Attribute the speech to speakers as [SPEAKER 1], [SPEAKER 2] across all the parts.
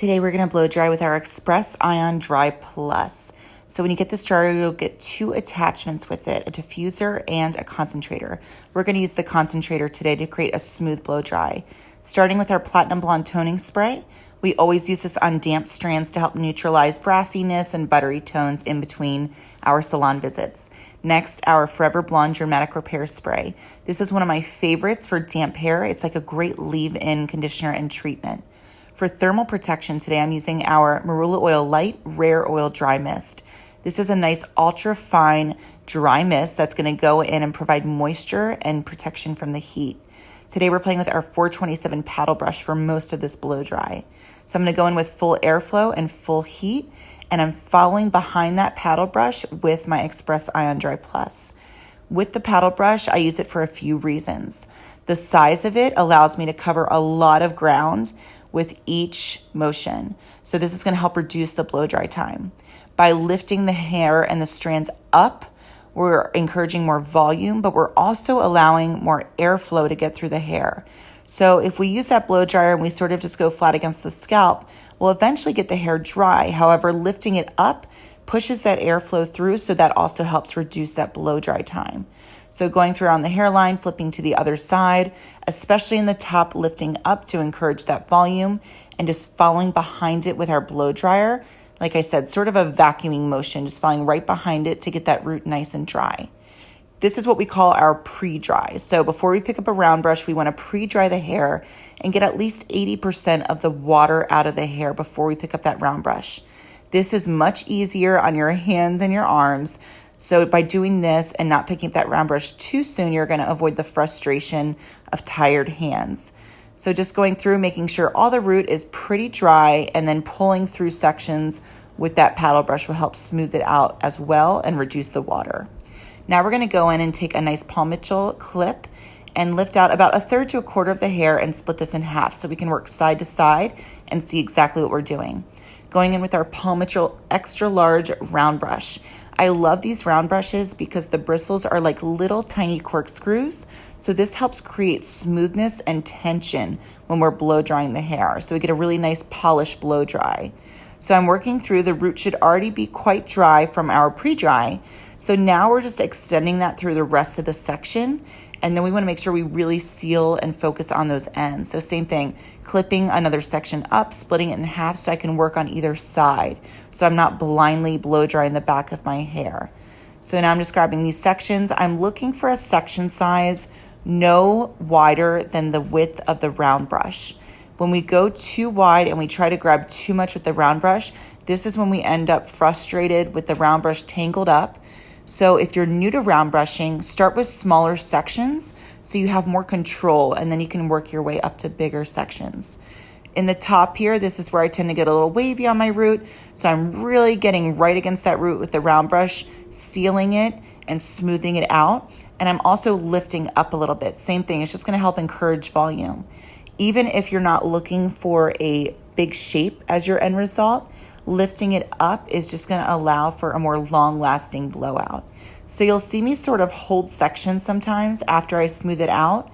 [SPEAKER 1] Today we're going to blow dry with our Express Ion Dry Plus. So when you get this dryer, you'll get two attachments with it, a diffuser and a concentrator. We're going to use the concentrator today to create a smooth blow dry. Starting with our Platinum Blonde Toning Spray, we always use this on damp strands to help neutralize brassiness and buttery tones in between our salon visits. Next, our Forever Blonde Dramatic Repair Spray. This is one of my favorites for damp hair. It's like a great leave-in conditioner and treatment. For thermal protection today, I'm using our Marula Oil Light Rare Oil Dry Mist. This is a nice ultra fine dry mist that's going to go in and provide moisture and protection from the heat. Today we're playing with our 427 paddle brush for most of this blow dry. So I'm going to go in with full airflow and full heat, and I'm following behind that paddle brush with my Express Ion Dry Plus. With the paddle brush, I use it for a few reasons. The size of it allows me to cover a lot of ground with each motion. So this is going to help reduce the blow dry time. By lifting the hair and the strands up, we're encouraging more volume, but we're also allowing more airflow to get through the hair. So if we use that blow dryer and we sort of just go flat against the scalp, we'll eventually get the hair dry. However, lifting it up pushes that airflow through, so that also helps reduce that blow dry time. So going through on the hairline, flipping to the other side, especially in the top, lifting up to encourage that volume, and just following behind it with our blow dryer. Like I said, sort of a vacuuming motion, just following right behind it to get that root nice and dry. This is what we call our pre-dry. So before we pick up a round brush, we want to pre-dry the hair and get at least 80% of the water out of the hair before we pick up that round brush. This is much easier on your hands and your arms. So by doing this and not picking up that round brush too soon, you're going to avoid the frustration of tired hands. So just going through, making sure all the root is pretty dry, and then pulling through sections with that paddle brush will help smooth it out as well and reduce the water. Now we're going to go in and take a nice Paul Mitchell clip and lift out about a third to a quarter of the hair and split this in half so we can work side to side and see exactly what we're doing. Going in with our Paul Mitchell extra large round brush. I love these round brushes because the bristles are like little tiny corkscrews. So this helps create smoothness and tension when we're blow drying the hair. So we get a really nice polished blow dry. So I'm working through, the root should already be quite dry from our pre-dry. So now we're just extending that through the rest of the section. And then we want to make sure we really seal and focus on those ends. So same thing, clipping another section up, splitting it in half so I can work on either side. So I'm not blindly blow drying the back of my hair. So now I'm just grabbing these sections. I'm looking for a section size no wider than the width of the round brush. When we go too wide and we try to grab too much with the round brush, this is when we end up frustrated with the round brush tangled up. So if you're new to round brushing, start with smaller sections so you have more control, and then you can work your way up to bigger sections. In the top here, this is where I tend to get a little wavy on my root. So I'm really getting right against that root with the round brush, sealing it and smoothing it out. And I'm also lifting up a little bit. Same thing, it's just going to help encourage volume. Even if you're not looking for a big shape as your end result, lifting it up is just going to allow for a more long-lasting blowout. So you'll see me sort of hold sections sometimes after I smooth it out,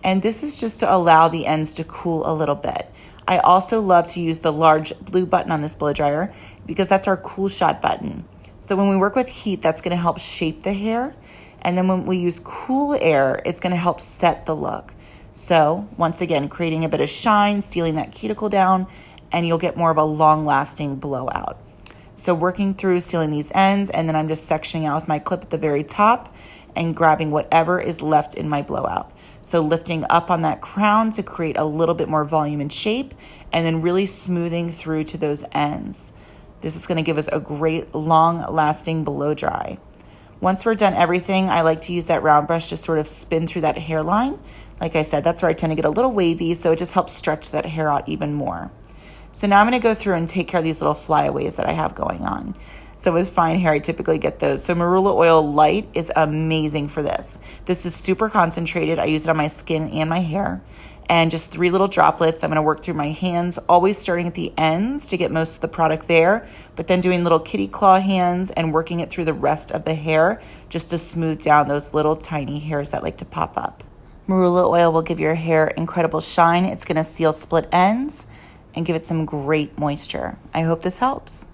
[SPEAKER 1] and this is just to allow the ends to cool a little bit. I also love to use the large blue button on this blow dryer because that's our cool shot button. So when we work with heat, that's going to help shape the hair, and then when we use cool air, it's going to help set the look. So once again, creating a bit of shine, sealing that cuticle down, and you'll get more of a long-lasting blowout. So working through sealing these ends, and then I'm just sectioning out with my clip at the very top and grabbing whatever is left in my blowout. So lifting up on that crown to create a little bit more volume and shape, and then really smoothing through to those ends. This is going to give us a great long-lasting blow dry. Once we're done everything, I like to use that round brush to sort of spin through that hairline. Like I said, that's where I tend to get a little wavy, so it just helps stretch that hair out even more. So now I'm going to go through and take care of these little flyaways that I have going on. So with fine hair, I typically get those. So Marula Oil Light is amazing for this. This is super concentrated. I use it on my skin and my hair. And just 3 little droplets. I'm going to work through my hands, always starting at the ends to get most of the product there, but then doing little kitty claw hands and working it through the rest of the hair just to smooth down those little tiny hairs that like to pop up. Marula oil will give your hair incredible shine. It's going to seal split ends. and give it some great moisture. I hope this helps.